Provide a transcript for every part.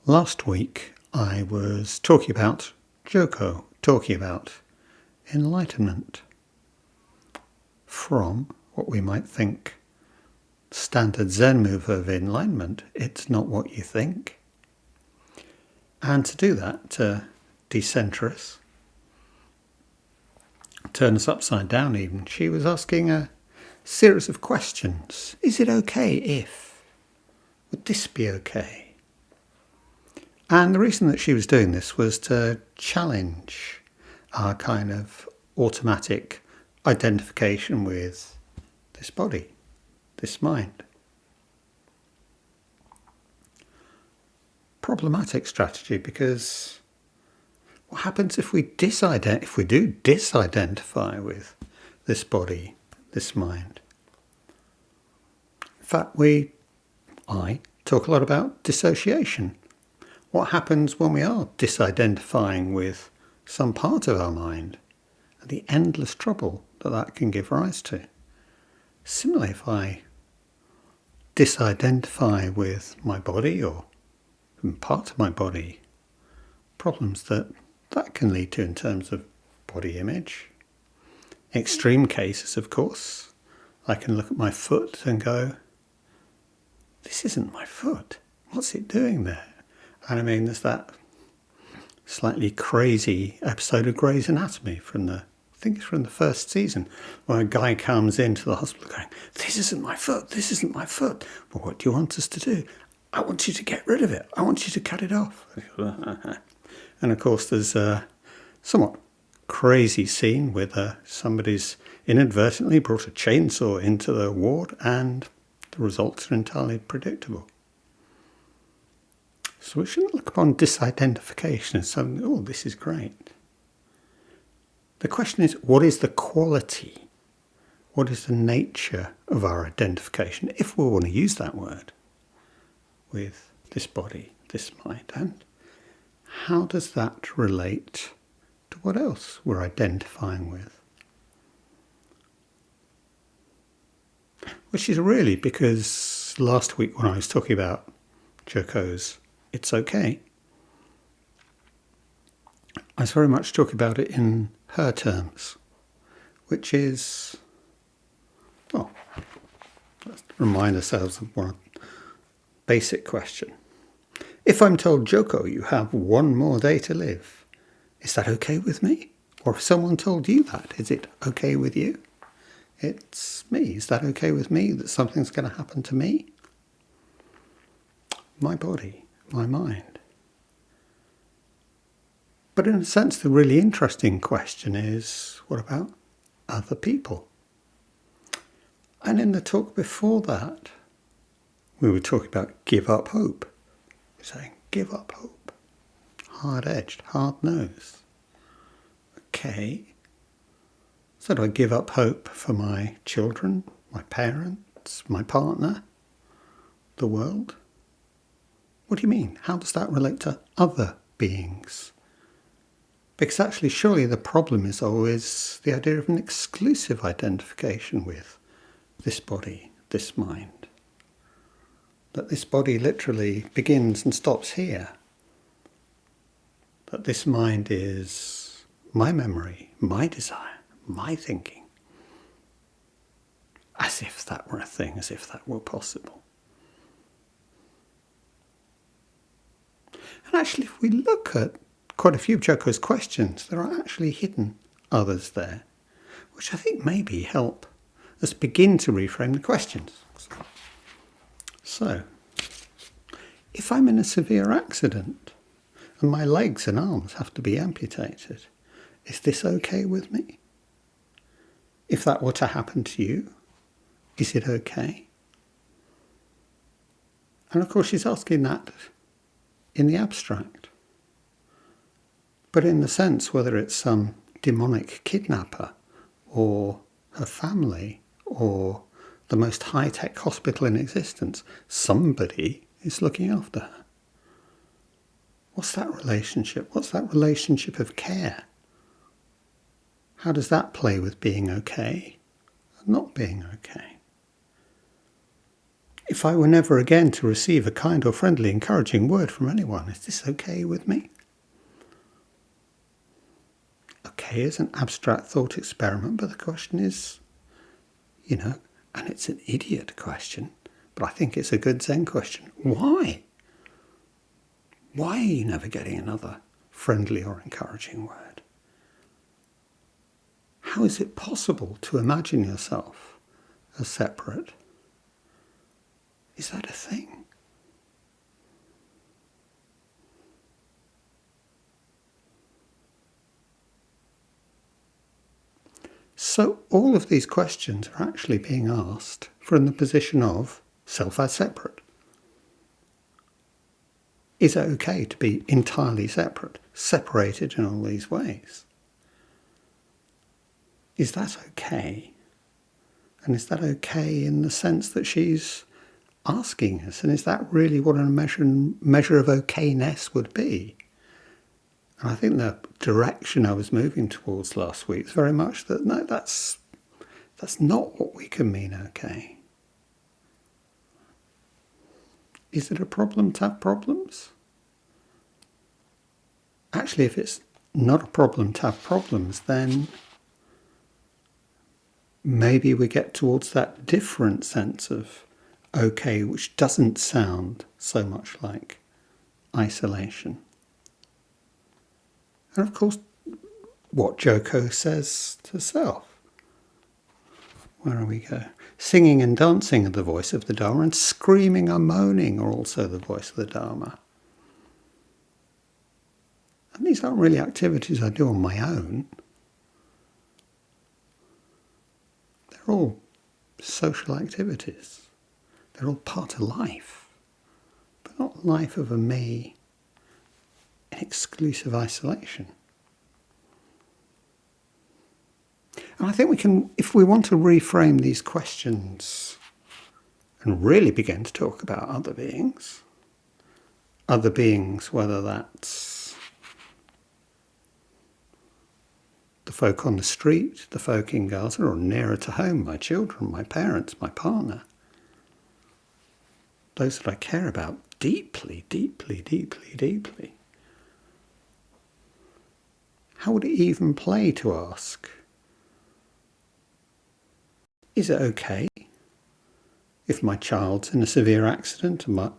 Last week I was talking about Enlightenment, from what we might think standard Zen move of enlightenment. It's not what you think. And to do that, to decenter us, turn us upside down even, she was asking a series of questions. Is it okay if? Would this be okay? And the reason that she was doing this was to challenge our kind of automatic identification with this body, this mind. Problematic strategy, because what happens if we do disidentify with this body, this mind? In fact, I talk a lot about dissociation. What happens when we are disidentifying with some part of our mind, and the endless trouble that that can give rise to? Similarly, if I disidentify with my body or part of my body, problems that can lead to in terms of body image. Extreme cases, of course, I can look at my foot and go, this isn't my foot. What's it doing there? And I mean, there's that slightly crazy episode of Grey's Anatomy from the first season, where a guy comes into the hospital going, this isn't my foot, this isn't my foot. Well, what do you want us to do? I want you to get rid of it. I want you to cut it off. And of course, there's a somewhat crazy scene where somebody's inadvertently brought a chainsaw into the ward, and the results are entirely predictable. So we shouldn't look upon disidentification as something, oh, this is great. The question is, what is the quality? What is the nature of our identification, if we want to use that word, with this body, this mind? And how does that relate to what else we're identifying with? Which is really because last week when I was talking about Joko's It's Okay, I was very much talking about it in her terms, which is, well, let's remind ourselves of one basic question. If I'm told, Joko, you have one more day to live, is that okay with me? Or if someone told you that, is it okay with you? It's me. Is that okay with me, that something's going to happen to me? My body, my mind. But in a sense, the really interesting question is, what about other people? And in the talk before that, we were talking about give up hope. We're saying, give up hope. Hard-edged, hard-nosed. Okay. So do I give up hope for my children, my parents, my partner, the world? What do you mean? How does that relate to other beings? Because actually, surely the problem is always the idea of an exclusive identification with this body, this mind. That this body literally begins and stops here. That this mind is my memory, my desire, my thinking. As if that were a thing, as if that were possible. And actually, if we look at quite a few of Joko's questions, there are actually hidden others there, which I think maybe help us begin to reframe the questions. So, if I'm in a severe accident and my legs and arms have to be amputated, is this okay with me? If that were to happen to you, is it okay? And of course, she's asking that in the abstract. But in the sense, whether it's some demonic kidnapper or her family or the most high-tech hospital in existence, somebody is looking after her. What's that relationship? What's that relationship of care? How does that play with being okay and not being okay? If I were never again to receive a kind or friendly, encouraging word from anyone, is this okay with me? Okay is an abstract thought experiment, but the question is, and it's an idiot question, but I think it's a good Zen question. Why? Why are you never getting another friendly or encouraging word? How is it possible to imagine yourself as separate? Is that a thing? So all of these questions are actually being asked from the position of self as separate. Is it okay to be entirely separate, separated in all these ways? Is that okay? And is that okay in the sense that she's asking us? And is that really what a measure of okayness would be? And I think the direction I was moving towards last week is very much that, no, that's not what we can mean okay. Is it a problem to have problems? Actually, if it's not a problem to have problems, then maybe we get towards that different sense of okay, which doesn't sound so much like isolation. And of course, what Joko says to self. Where are we go? Singing and dancing are the voice of the Dharma, and screaming and moaning are also the voice of the Dharma. And these aren't really activities I do on my own. They're all social activities. They're all part of life, but not life of a me in exclusive isolation. And I think we can, if we want to reframe these questions and really begin to talk about other beings, whether that's the folk on the street, the folk in Gaza, or nearer to home, my children, my parents, my partner, those that I care about deeply, deeply, deeply, deeply. How would it even play to ask, is it okay if my child's in a severe accident and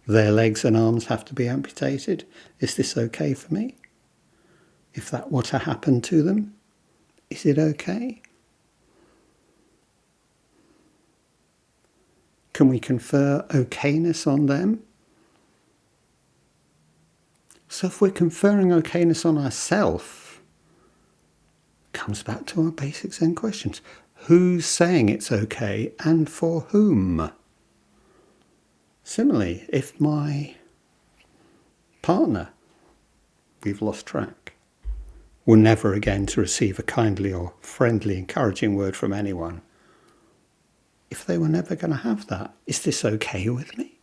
their legs and arms have to be amputated? Is this okay for me? If that were to happen to them, is it okay? Can we confer okayness on them? So if we're conferring okayness on ourselves, it comes back to our basic Zen questions. Who's saying it's okay and for whom? Similarly, if my partner, we've lost track, were never again to receive a kindly or friendly, encouraging word from anyone, if they were never going to have that, is this okay with me?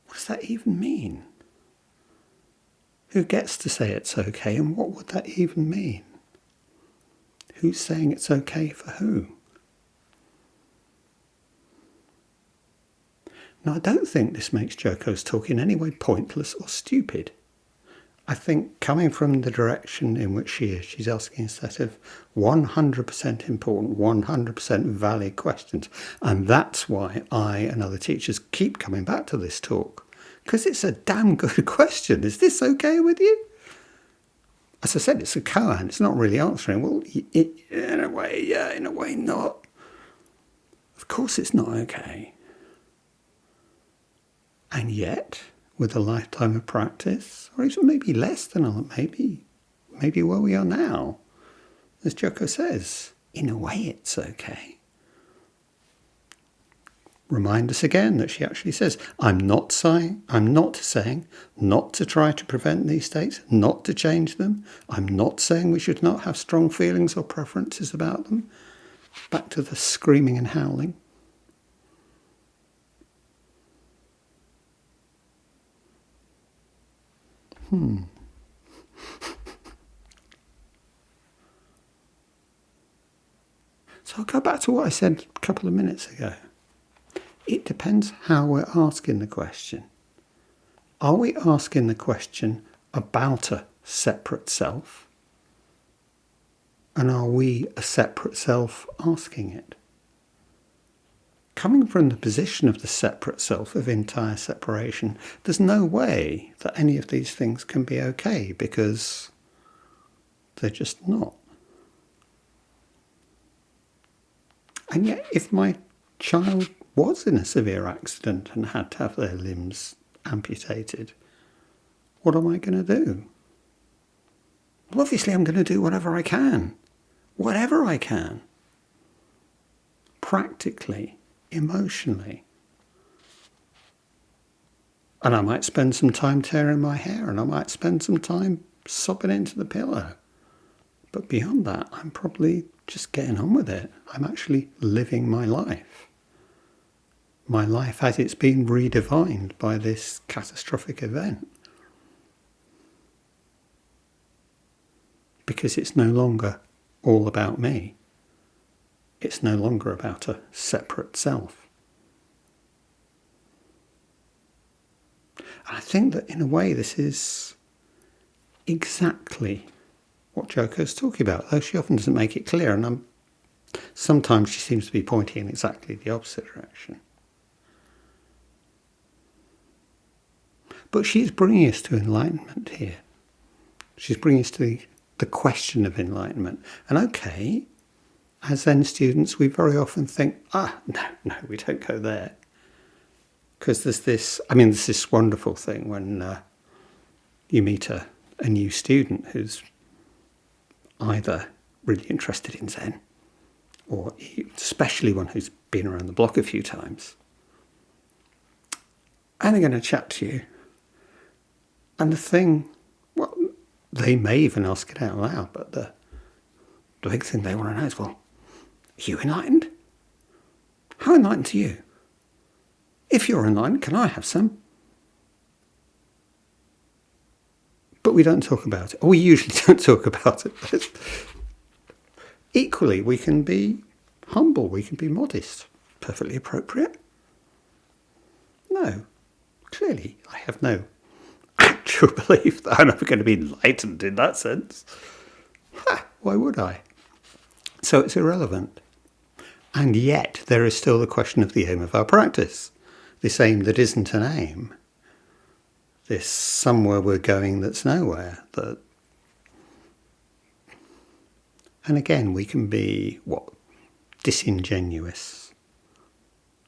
What does that even mean? Who gets to say it's okay, and what would that even mean? Who's saying it's okay for who? Now, I don't think this makes Joko's talk in any way pointless or stupid. I think coming from the direction in which she is, she's asking a set of 100% important, 100% valid questions. And that's why I and other teachers keep coming back to this talk. Because it's a damn good question. Is this okay with you? As I said, it's a koan. It's not really answering. Well, in a way, yeah, in a way, not. Of course it's not okay. And yet, with a lifetime of practice, or even maybe less than maybe where we are now, as Joko says, in a way it's okay. Remind us again that she actually says, I'm not saying not to try to prevent these states, not to change them. I'm not saying we should not have strong feelings or preferences about them. Back to the screaming and howling. So I'll go back to what I said a couple of minutes ago. It depends how we're asking the question. Are we asking the question about a separate self? And are we a separate self asking it? Coming from the position of the separate self, of entire separation, there's no way that any of these things can be okay, because they're just not. And yet, if my child was in a severe accident and had to have their limbs amputated, what am I going to do? Well, obviously I'm going to do whatever I can. Whatever I can. Practically, emotionally. And I might spend some time tearing my hair, and I might spend some time sobbing into the pillow. But beyond that, I'm probably just getting on with it. I'm actually living my life. My life as it's been redefined by this catastrophic event. Because it's no longer all about me. It's no longer about a separate self. And I think that in a way this is exactly what Joko's talking about, though she often doesn't make it clear, and sometimes she seems to be pointing in exactly the opposite direction. But she's bringing us to enlightenment here. She's bringing us to the question of enlightenment. And okay, as Zen students, we very often think, no, we don't go there. Because there's this wonderful thing when you meet a new student who's either really interested in Zen, or especially one who's been around the block a few times. And they're going to chat to you. And the thing, well, they may even ask it out loud, but the big thing they want to know is, well, are you enlightened? How enlightened are you? If you're enlightened, can I have some? But we don't talk about it. Or we usually don't talk about it. But equally, we can be humble, we can be modest. Perfectly appropriate. No, clearly I have no actual belief that I'm ever going to be enlightened in that sense. Why would I? So it's irrelevant. And yet there is still the question of the aim of our practice. This aim that isn't an aim. This somewhere we're going that's nowhere. And again, we can be, disingenuous,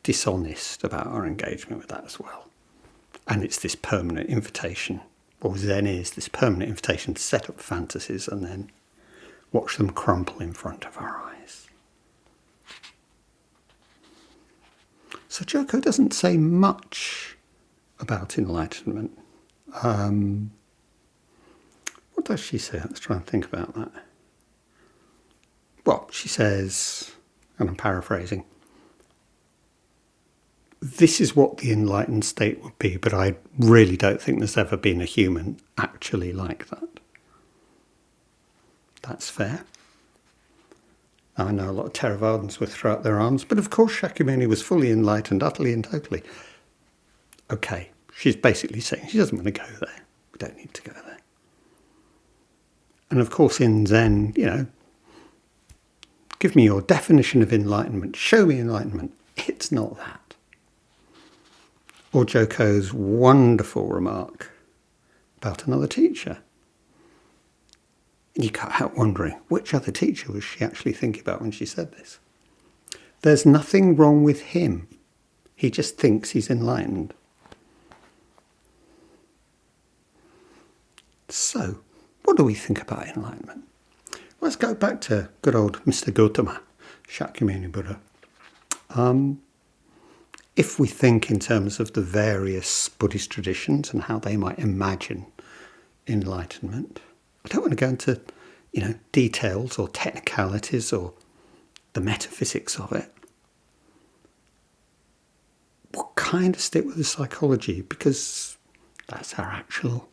dishonest about our engagement with that as well. And it's this permanent invitation, or Zen is this permanent invitation to set up fantasies and then watch them crumple in front of our eyes. So Joko doesn't say much about enlightenment. What does she say? Let's try and think about that. Well, she says, and I'm paraphrasing, this is what the enlightened state would be, but I really don't think there's ever been a human actually like that. That's fair. I know a lot of Theravadins would throw up their arms, but of course Shakyamuni was fully enlightened, utterly and totally. Okay, she's basically saying she doesn't want to go there. We don't need to go there. And of course in Zen, give me your definition of enlightenment, show me enlightenment. It's not that. Or Joko's wonderful remark about another teacher. You can't help wondering, which other teacher was she actually thinking about when she said this? There's nothing wrong with him. He just thinks he's enlightened. So, what do we think about enlightenment? Let's go back to good old Mr. Gautama, Shakyamuni Buddha. If we think in terms of the various Buddhist traditions and how they might imagine enlightenment, I don't want to go into, details or technicalities or the metaphysics of it. We'll kind of stick with the psychology because that's our actual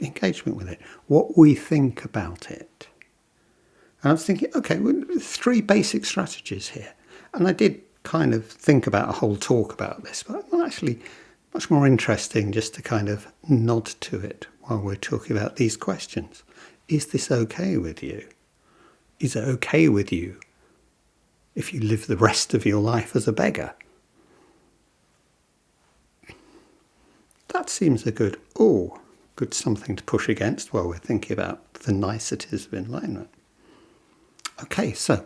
engagement with it. What we think about it. And I was thinking, okay, well, 3 basic strategies here. And I did kind of think about a whole talk about this, but actually much more interesting just to kind of nod to it while we're talking about these questions. Is this okay with you? Is it okay with you if you live the rest of your life as a beggar? That seems a good something to push against while we're thinking about the niceties of enlightenment. Okay, so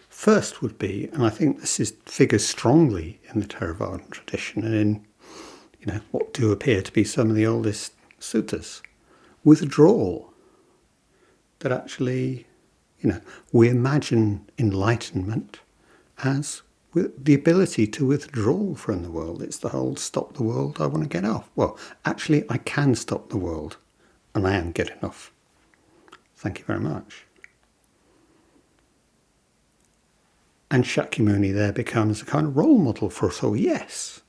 first would be, and I think this figures strongly in the Theravada tradition and in what do appear to be some of the oldest suttas, withdrawal. That actually, we imagine enlightenment as the ability to withdraw from the world. It's the whole stop the world, I want to get off. Well, actually, I can stop the world, and I am getting off. Thank you very much. And Shakyamuni there becomes a kind of role model for us all. Yes,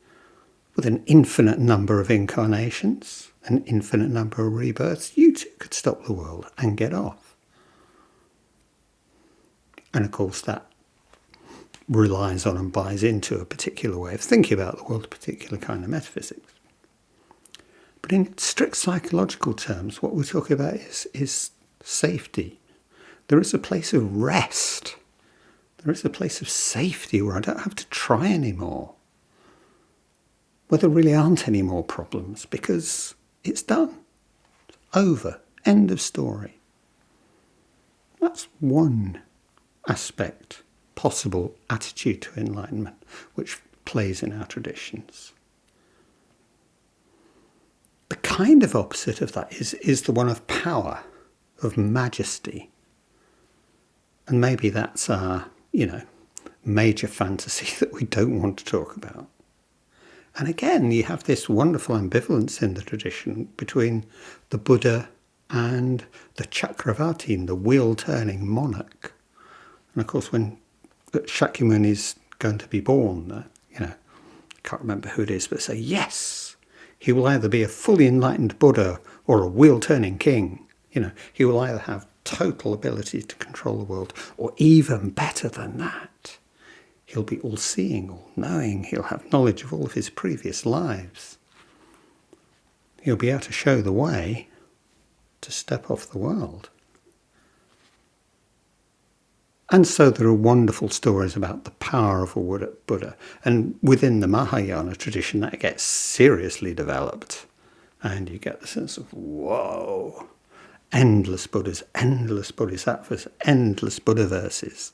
with an infinite number of incarnations, an infinite number of rebirths, you too could stop the world and get off. And of course that relies on and buys into a particular way of thinking about the world, a particular kind of metaphysics. But in strict psychological terms, what we're talking about is safety. There is a place of rest. There is a place of safety where I don't have to try anymore. Where there really aren't any more problems because it's done. It's over. End of story. That's one aspect, possible attitude to enlightenment, which plays in our traditions. The kind of opposite of that is the one of power, of majesty. And maybe that's our, major fantasy that we don't want to talk about. And again, you have this wonderful ambivalence in the tradition between the Buddha and the Chakravartin, the wheel-turning monarch. And of course, when Shakyamuni is going to be born, I can't remember who it is, but say, yes, he will either be a fully enlightened Buddha or a wheel-turning king. He will either have total ability to control the world, or even better than that, he'll be all-seeing, all-knowing. He'll have knowledge of all of his previous lives. He'll be able to show the way to step off the world. And so there are wonderful stories about the power of a Buddha. And within the Mahayana tradition, that gets seriously developed. And you get the sense of, whoa, endless Buddhas, endless Bodhisattvas, endless Buddha verses.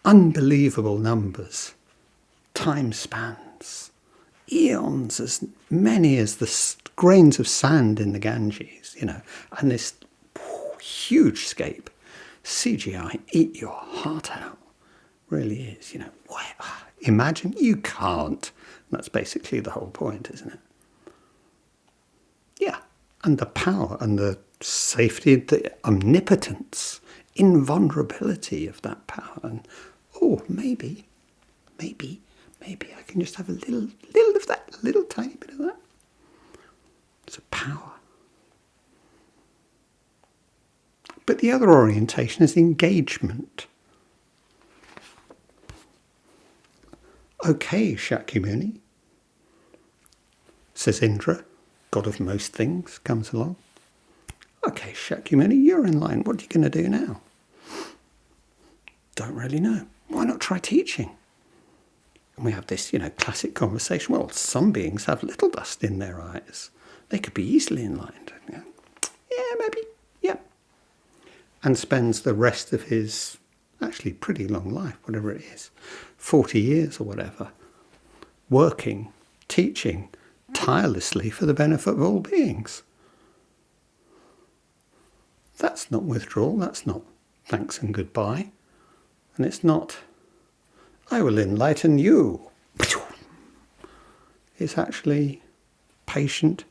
Unbelievable numbers, time spans, eons, as many as the grains of sand in the Ganges, and this huge scape. CGI, eat your heart out, really is, imagine, you can't. And that's basically the whole point, isn't it? Yeah, and the power and the safety, the omnipotence, invulnerability of that power. And maybe I can just have a little of that, a little tiny bit of that. It's a power. But the other orientation is engagement. Okay, Shakyamuni, says Indra, god of most things, comes along. Okay, Shakyamuni, you're enlightened. What are you going to do now? Don't really know. Why not try teaching? And we have this, classic conversation. Well, some beings have little dust in their eyes. They could be easily enlightened. Yeah, maybe. Yeah. And spends the rest of his actually pretty long life, whatever it is, 40 years or whatever, working, teaching tirelessly for the benefit of all beings. That's not withdrawal, that's not thanks and goodbye. And it's not, I will enlighten you. It's actually patient,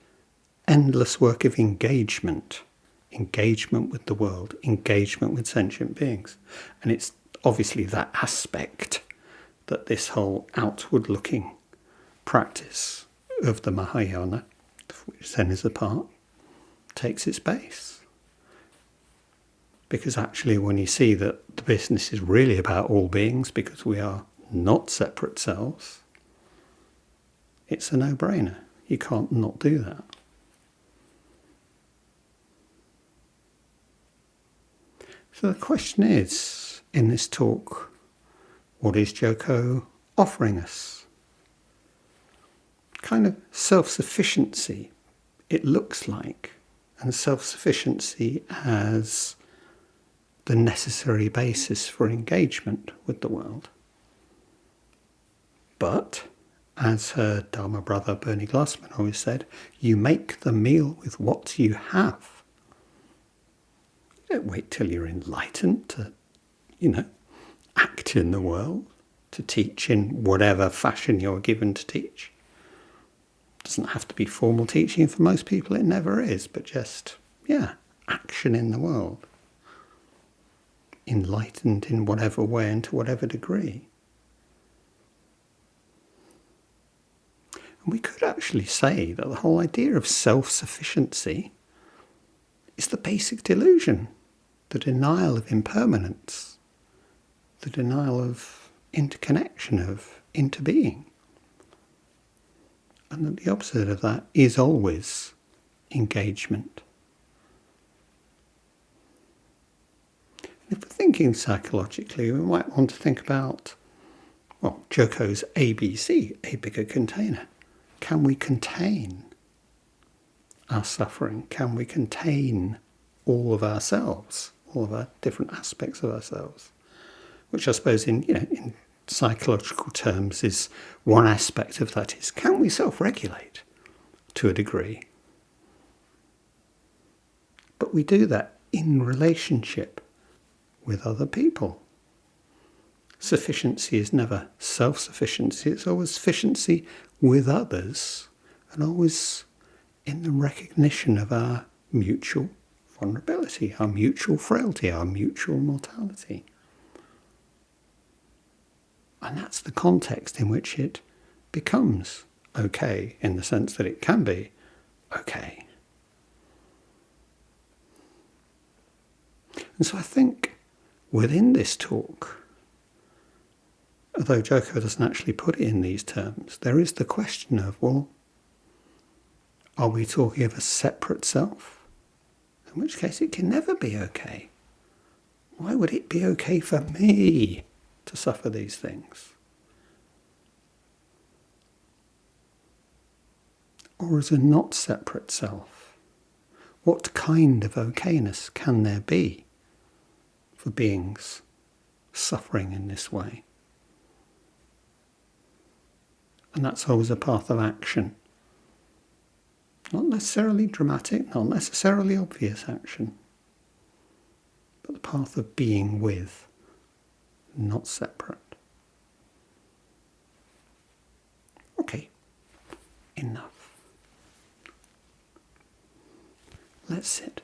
endless work of engagement with the world, engagement with sentient beings. And it's obviously that aspect that this whole outward-looking practice of the Mahayana, which Zen is a part, takes its base. Because actually when you see that the business is really about all beings, because we are not separate selves, it's a no-brainer. You can't not do that. So the question is, in this talk, what is Joko offering us? Kind of self-sufficiency, it looks like, and self-sufficiency as the necessary basis for engagement with the world. But, as her Dharma brother Bernie Glassman always said, you make the meal with what you have. You don't wait till you're enlightened to, act in the world, to teach in whatever fashion you're given to teach. It doesn't have to be formal teaching. For most people it never is, but just, action in the world. Enlightened in whatever way and to whatever degree. And we could actually say that the whole idea of self-sufficiency is the basic delusion, the denial of impermanence, the denial of interconnection, of interbeing. And that the opposite of that is always engagement. And if we're thinking psychologically, we might want to think about, Joko's ABC, a bigger container. Can we contain our suffering? Can we contain all of ourselves, all of our different aspects of ourselves? Which I suppose in psychological terms is one aspect of that is, can we self-regulate to a degree? But we do that in relationship with other people. Sufficiency is never self-sufficiency, it's always sufficiency with others, and always in the recognition of our mutual vulnerability, our mutual frailty, our mutual mortality. And that's the context in which it becomes okay, in the sense that it can be okay. And so I think within this talk, although Joko doesn't actually put it in these terms, there is the question of, are we talking of a separate self? In which case it can never be okay. Why would it be okay for me to suffer these things? Or as a not separate self, what kind of okayness can there be for beings suffering in this way? And that's always a path of action. Not necessarily dramatic, not necessarily obvious action, but the path of being with, not separate. Okay, enough. Let's sit.